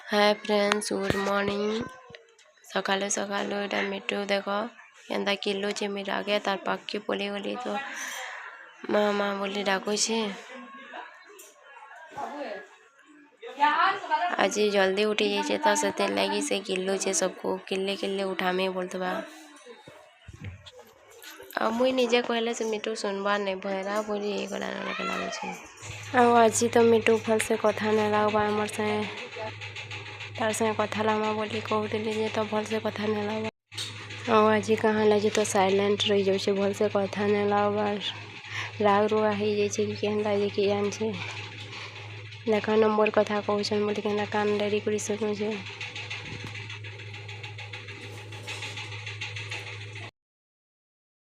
Hi friends, good morning. सकाले सकालू एटा मिट्टू देख केन्ता किलुचे मेरे आगे तार पाखे पलि गली तो माँ माँ बोली डाकुचे। आज जल्दी उठी जाइए तो से लगी से किलुचे सबको किल्ले किल्ले उठामे बोलतबा। अब मुई निजे कहले से मिट्टू सुनबार नहीं भैरा बोली ये गला लगे। आज तो मिट्टू भल से कथा नहीं लगवा मोर से तार संगे कथा लामा बोली कहूली जे तो भल से कथा नहीं लावा। और आज कहाँ लगे तो साइलेंट रही जाऊे भल से कथा नहीं लावार राग रुआ हो जाए कि केन्ता जे कि जाने देख नंबर कथा कहन बोली केन्ता कान डेरी कर शुणुचे।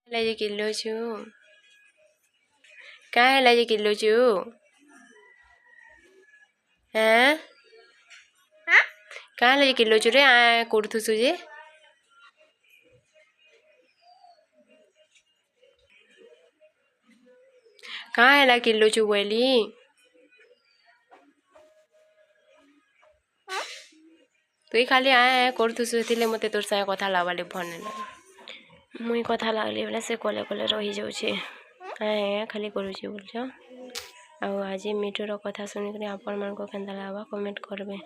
जे किलो छु क्या है जे किलो छु हैं क्या लगे किलो छु रे आ कुर्थुसु जे कहाँ है किलो छु बोली तुई खाली आए कुर्थुसु मत तोर संगे कथा लावाले फोन मुई कथा लागली बोले से कले कले रही जाऊे आए खाली करुचे बोल। आज मिठुर कथा शुणिक आपण मान केन्ता लगवा कमेंट करबे।